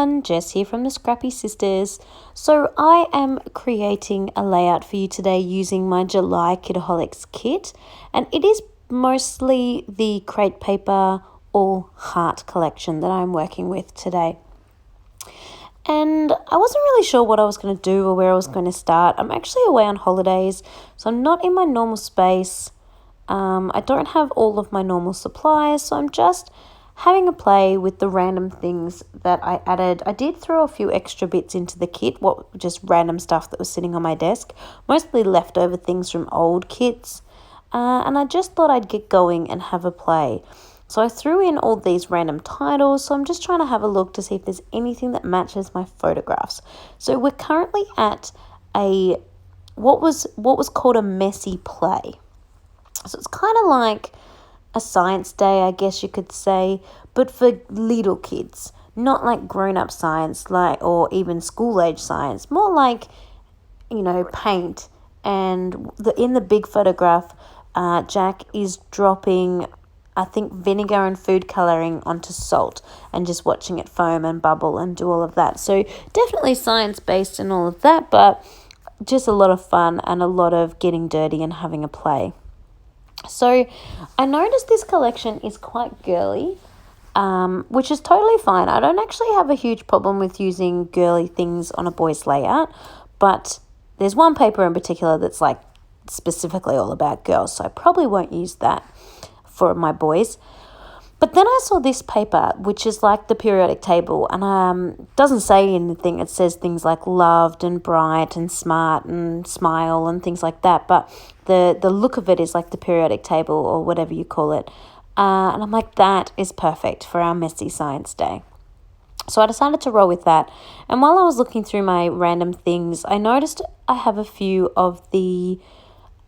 everyone, Jess here from the Scrappy Sisters. So I am creating a layout for you today using my July Kidaholics kit, and it is mostly the crate paper or heart collection that I'm working with today. And I wasn't really sure what I was going to do or where I was going to start. I'm actually away on holidays, so I'm not in my normal space. I don't have all of my normal supplies, so I'm just having a play with the random things that I added. I did throw a few extra bits into the kit, just random stuff that was sitting on my desk, mostly leftover things from old kits, and I just thought I'd get going and have a play. So I threw in all these random titles, so I'm just trying to have a look to see if there's anything that matches my photographs. So we're currently at what was called a messy play. So it's kind of like a science day, I guess you could say, but for little kids, not like grown-up science, or even school-age science, more like, paint. And in the big photograph, Jack is dropping, I think, vinegar and food colouring onto salt and just watching it foam and bubble and do all of that. So definitely science-based and all of that, but just a lot of fun and a lot of getting dirty and having a play. So I noticed this collection is quite girly, which is totally fine. I don't actually have a huge problem with using girly things on a boy's layout, but there's one paper in particular that's like specifically all about girls, so I probably won't use that for my boys. But then I saw this paper, which is like the periodic table, and doesn't say anything. It says things like loved and bright and smart and smile and things like that. But the look of it is like the periodic table or whatever you call it. And I'm like, that is perfect for our messy science day. So I decided to roll with that. And while I was looking through my random things, I noticed I have a few of the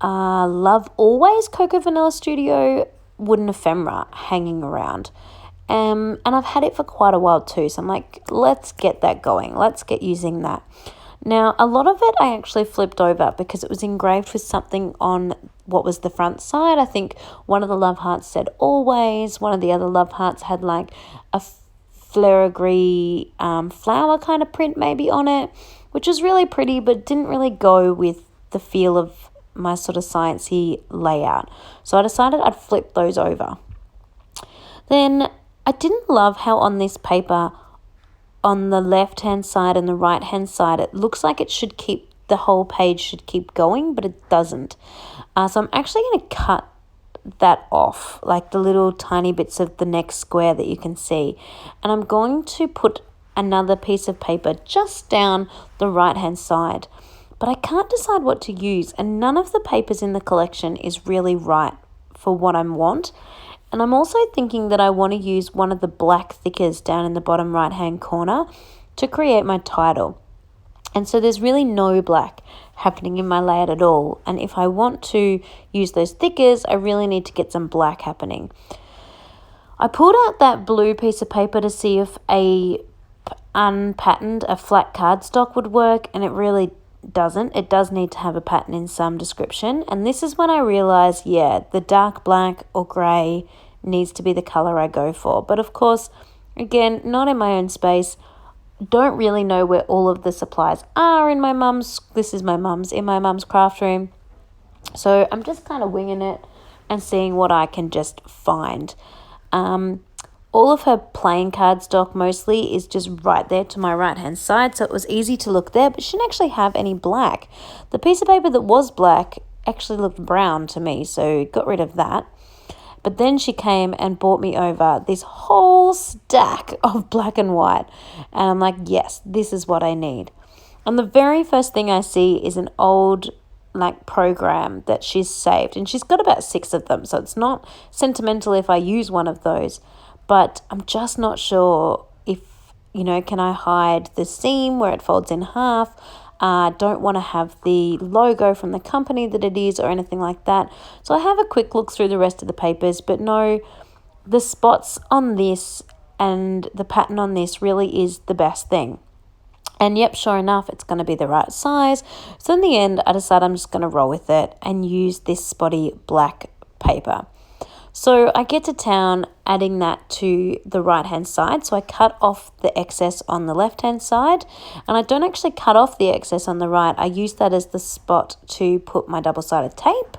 Love Always Cocoa Vanilla Studio wooden ephemera hanging around, and I've had it for quite a while too, so I'm like, let's get that going, let's get using that. Now a lot of it I actually flipped over because it was engraved with something on what was the front side. I think one of the love hearts said always, one of the other love hearts had like a filigree flower kind of print maybe on it, which was really pretty but didn't really go with the feel of my sort of sciencey layout. So I decided I'd flip those over. Then I didn't love how on this paper, on the left-hand side and the right-hand side, it looks like the whole page should keep going, but it doesn't. So I'm actually going to cut that off, like the little tiny bits of the next square that you can see. And I'm going to put another piece of paper just down the right-hand side. But I can't decide what to use, and none of the papers in the collection is really right for what I want. And I'm also thinking that I want to use one of the black thickers down in the bottom right-hand corner to create my title. And so there's really no black happening in my layout at all. And if I want to use those thickers, I really need to get some black happening. I pulled out that blue piece of paper to see if a flat cardstock would work, and it really doesn't. It does need to have a pattern in some description, and this is when I realized, the dark black or grey needs to be the color I go for. But of course, again, not in my own space, don't really know where all of the supplies are in my mum's craft room, so I'm just kind of winging it and seeing what I can just find. All of her playing cardstock mostly is just right there to my right-hand side, so it was easy to look there, but she didn't actually have any black. The piece of paper that was black actually looked brown to me, so got rid of that. But then she came and brought me over this whole stack of black and white, and I'm like, yes, this is what I need. And the very first thing I see is an old program that she's saved, and she's got about 6 of them, so it's not sentimental if I use one of those. But I'm just not sure if, can I hide the seam where it folds in half? Don't want to have the logo from the company that it is or anything like that. So I have a quick look through the rest of the papers, but no, the spots on this and the pattern on this really is the best thing. And yep, sure enough, it's going to be the right size. So in the end, I decided I'm just going to roll with it and use this spotty black paper. So I get to town adding that to the right-hand side. So I cut off the excess on the left-hand side, and I don't actually cut off the excess on the right. I use that as the spot to put my double-sided tape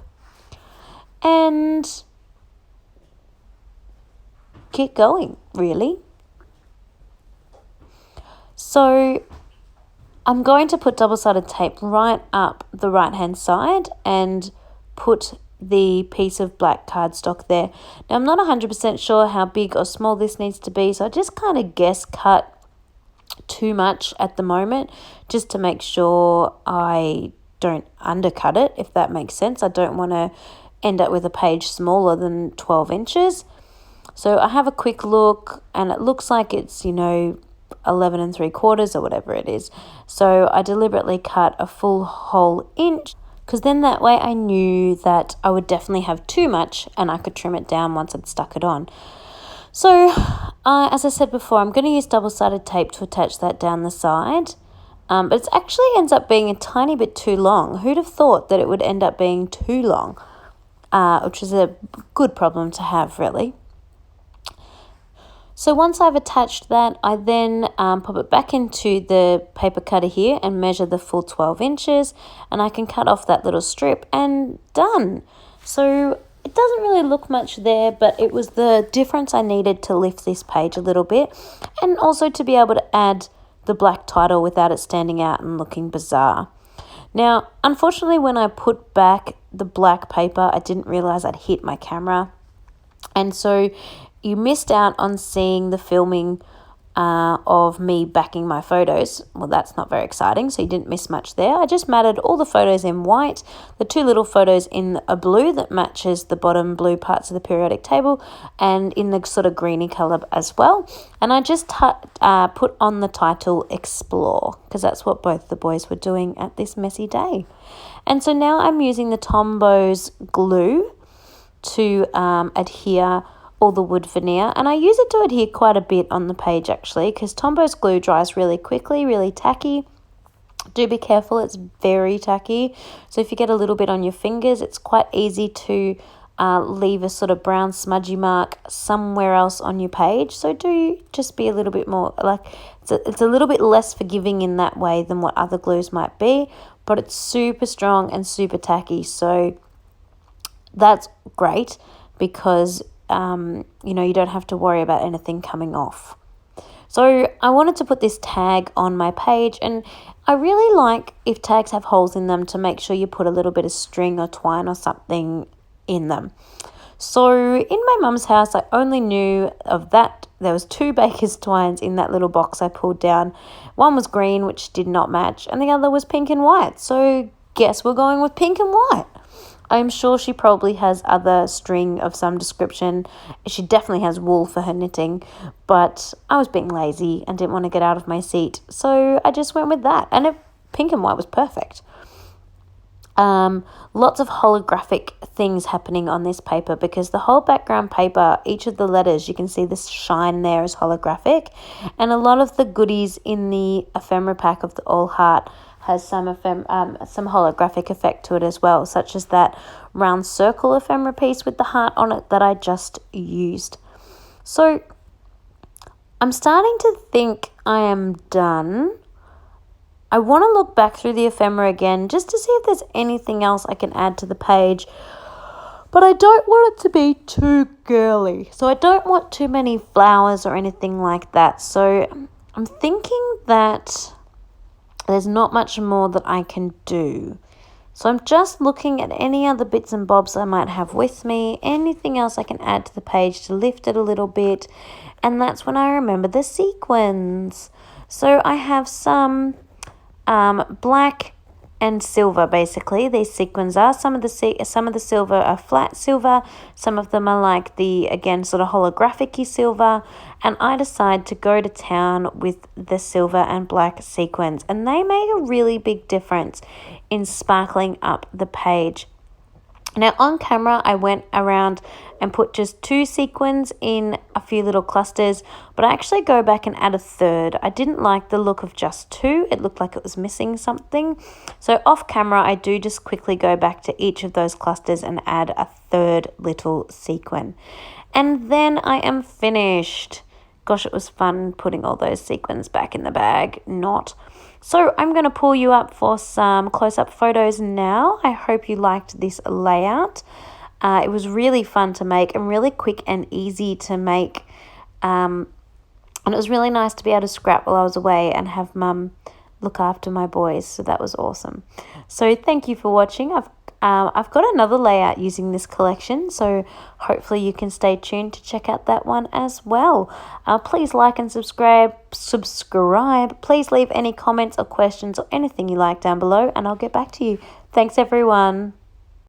and get going, really. So I'm going to put double-sided tape right up the right-hand side and put the piece of black cardstock there. Now, I'm not 100% sure how big or small this needs to be, so I just kind of guess cut too much at the moment just to make sure I don't undercut it, if that makes sense. I don't want to end up with a page smaller than 12 inches. So I have a quick look and it looks like it's, 11 3/4 or whatever it is. So I deliberately cut a full whole inch, because then that way I knew that I would definitely have too much and I could trim it down once I'd stuck it on. So as I said before, I'm going to use double-sided tape to attach that down the side. But it actually ends up being a tiny bit too long. Who'd have thought that it would end up being too long, which is a good problem to have, really. So once I've attached that, I then pop it back into the paper cutter here and measure the full 12 inches, and I can cut off that little strip and done. So it doesn't really look much there, but it was the difference I needed to lift this page a little bit, and also to be able to add the black title without it standing out and looking bizarre. Now, unfortunately, when I put back the black paper, I didn't realize I'd hit my camera, and so you missed out on seeing the filming of me backing my photos. Well, that's not very exciting, so you didn't miss much there. I just matted all the photos in white, the two little photos in a blue that matches the bottom blue parts of the periodic table, and in the sort of greeny colour as well. And I just put on the title Explore, because that's what both the boys were doing at this messy day. And so now I'm using the Tombows glue to adhere all the wood veneer, and I use it to adhere quite a bit on the page actually, because Tombows glue dries really quickly, really tacky. Do be careful, it's very tacky, so if you get a little bit on your fingers, it's quite easy to leave a sort of brown smudgy mark somewhere else on your page. So do just be a little bit more, it's a little bit less forgiving in that way than what other glues might be, but it's super strong and super tacky, so that's great because you don't have to worry about anything coming off. So I wanted to put this tag on my page, and I really like if tags have holes in them to make sure you put a little bit of string or twine or something in them. So in my mum's house, I only knew of that. There was 2 baker's twines in that little box I pulled down. One was green, which did not match, and the other was pink and white. So guess we're going with pink and white. I'm sure she probably has other string of some description. She definitely has wool for her knitting, but I was being lazy and didn't want to get out of my seat, so I just went with that, and pink and white was perfect. Lots of holographic things happening on this paper, because the whole background paper, each of the letters, you can see the shine there is holographic, and a lot of the goodies in the ephemera pack of the All Heart has some holographic effect to it as well, such as that round circle ephemera piece with the heart on it that I just used. So I'm starting to think I am done. I want to look back through the ephemera again just to see if there's anything else I can add to the page, but I don't want it to be too girly. So I don't want too many flowers or anything like that. So I'm thinking that there's not much more that I can do. So I'm just looking at any other bits and bobs I might have with me, anything else I can add to the page to lift it a little bit, and that's when I remember the sequins. So I have some black and silver, basically. These sequins are some of the silver are flat silver, some of them are like the, again, sort of holographic-y silver, and I decide to go to town with the silver and black sequins, and they make a really big difference in sparkling up the page. Now on camera, I went around and put just 2 sequins in a few little clusters, but I actually go back and add a third. I didn't like the look of just 2. It looked like it was missing something. So off camera, I do just quickly go back to each of those clusters and add a third little sequin. And then I am finished. Gosh, it was fun putting all those sequins back in the bag. Not. So I'm going to pull you up for some close-up photos now. I hope you liked this layout. It was really fun to make and really quick and easy to make. And it was really nice to be able to scrap while I was away and have Mum look after my boys. So that was awesome. So thank you for watching. I've got another layout using this collection, so hopefully you can stay tuned to check out that one as well. Please like and subscribe. Please leave any comments or questions or anything you like down below, and I'll get back to you. Thanks, everyone.